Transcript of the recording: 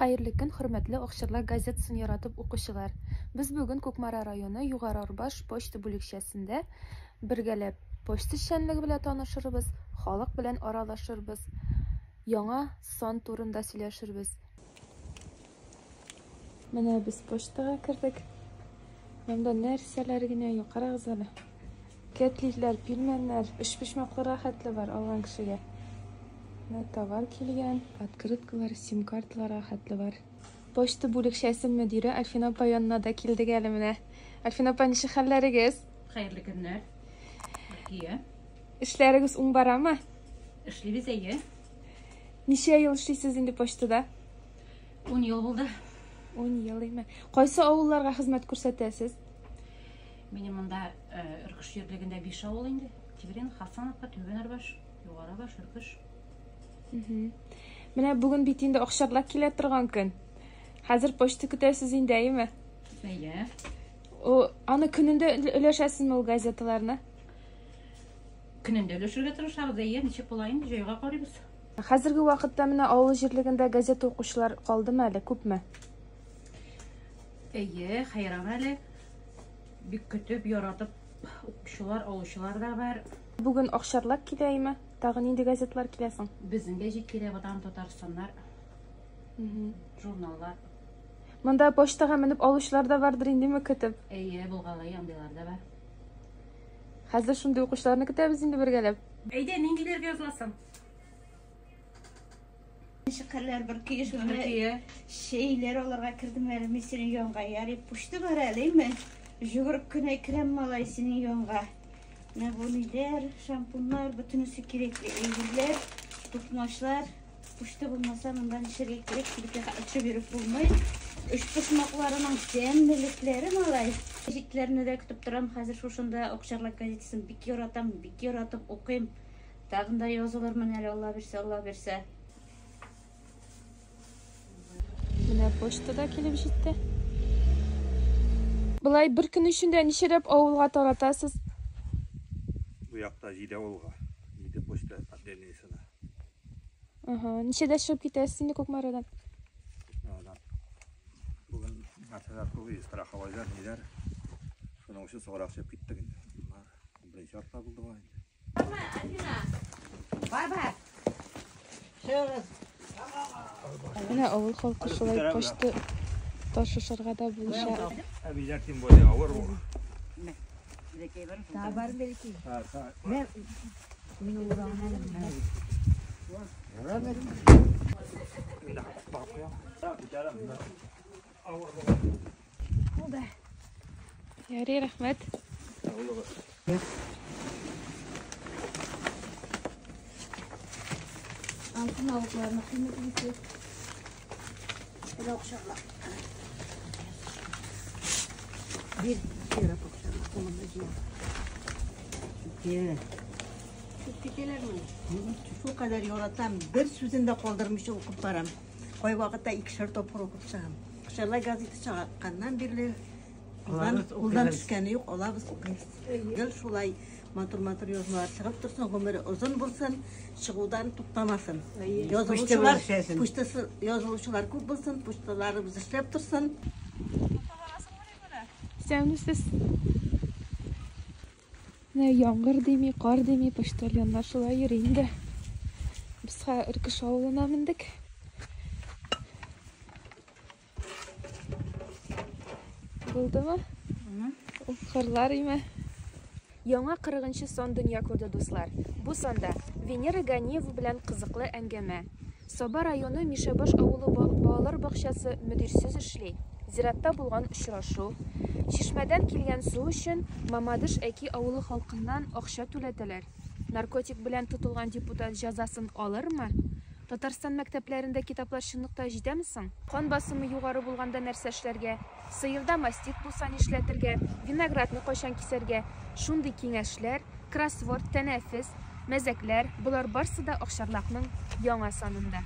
Xayrlı gün, hürmetli Okşarlar gazetesini yaratıp okuşular. Biz bugün Kokmara rayonu Yuğarı Arbaş poçta bölükçesinde birgelep poçta şenligi bilen tanışırız, halk bilen aralaşırız. Yana son turunda söyleşirbiz. Mana biz poçtaga kirdik. Menda nerseler yine yuqarı gızalı. Ketlikler, pilmenler, iş pişmaklar rahatlı var algan kişiге. Tovar kelgan, открыткалар, sim kartlar rahatlı var. Poçta bölükçesi müdiri Alfina apa yanına da keldi gelimine. Alfina apa nice hallerigiz? Hayırlı günler. İyi. İşlerigiz barama? İşlerimiz iyi. Nice yıl işleysiz indi poçtada? 10 yıl oldu. 10 yıl imi. Qaysı avullarga hizmet ko'rsatasiz? Benim onda Irkış yerliginde 5 avul indi. Tibirin, Hasanapka, Töben Arbaş, Yuğarı Arbaş, Irkış. Mana bugün bitinde Okşarlar kele turgan kun. Hazır poçta kütesiz indeymi? İyi. O ana gününde öleşesizmi o gazetelerini? Gününde ölüşürge tırışarız iyi. Niçe bulayın, joyga qarayız. Hazırgi vaqtda mana avul yerliginde gazeta o'quvchilar qoldimi hali, ko'pmi? İyi, hayran hali. Bir kütüp yaratıp okuşular, oluşular da var. Bugün Okşarlar keleymi? Tag'in indi gazetalar kelesin. Bizim gece Kirevadan Tatarstanlar, jurnallar. Mında poçtaga minib oluşlar da vardır indimi kütüp? İyi, bulgalı yandılar da var. Hazır şunday o'qishlarni kutamiz indi birgalab. Eyde, nengilerge yazlasın? Şıkırlar bir kıyış Türkiye. şeyler olarga kirdim hele misinin yonga yarıp puştu var mi? Juguruk küne krem malaysının yonga. Ne buniler, şampunlar, bütünüsü gerekli eğilir, tutmaçlar. Puştu bulmasa bundan işe gerek bir açı verip bulmayı. Üç puşmaklarının demlilikleri malay. Eşitlerini de kütüp duram. Hazır şuşunda Okşarlar gazetesini bir yaratıp okuyayım. Dağında yazılır mı hele Allah verse. Mana poçtada kelib jetdi. Bulay bir kun içinde nişerep avulga taratasiz? Bu yakta jide olga. Jide poçta deneyesine. Nişede çıkıp ketasiz indi Kokmaradan? Bugün mesela bu istirahat havaylar neler? Şunun için soğuk çıkıp gittik. Bunlar birinci hafta buldu var. Baba. Şöyle. Mana avul halkı şulay poçta taşışırga da buluşa. Abiler kim böyle ağır mı? Daha var belki. Ne? Minum uğrağına Yari rahmet. altın avuklarına kıymetlisi. Böyle Okşarlar. Bir kere Okşarlar. Sonunda ciğer. Tükeler mi? Şu kadar yoratan bir sözünde kaldırmış okup baram. Koy vakitte ikişer topur okup çıkam. Okşarlar gazete çıkartkandan birileri kuldan düşkeni yok, olabız okuyuz. Gel şulay matır yazılar çıkıp dursun, ömrü uzun bulsun, çıkıdan tutlamasın. Yazılışçılar көп bulsun, puştalarımız işlep dursun. Sen siz ne yağmur demi, kar demi, poçtalyanlar şulay yürüyünde. Biz Irkış avuluna mindik. Buldu mu? Kırlar imi. Яңа 40-нчы сан дөнья күрде дуслар. Бу санда Венера Ганиева белән кызыклы әңгәмә. Саба районы Мишәбаш авылы балалар бакчасы мөдирсез эшли. Зиратта булган очрашу. Чишмәдән килгән су өчен Мамадыш Әки авылы халкыннан акча түләтәләр. Наркотик белән тотылган депутат җәзасын алырмы? Татарстан мәктәпләрендә китаплар чынлыкта җитәме соң? Кан басымы югары булганда нәрсә эшләргә? Сыерда мастит булса нишләтергә? Виноградны кайчан кисәргә? Шундый киңәшләр, кроссворд, тәнәфес, мәзәкләр, булар барсы да Окшарлакның яңа санында.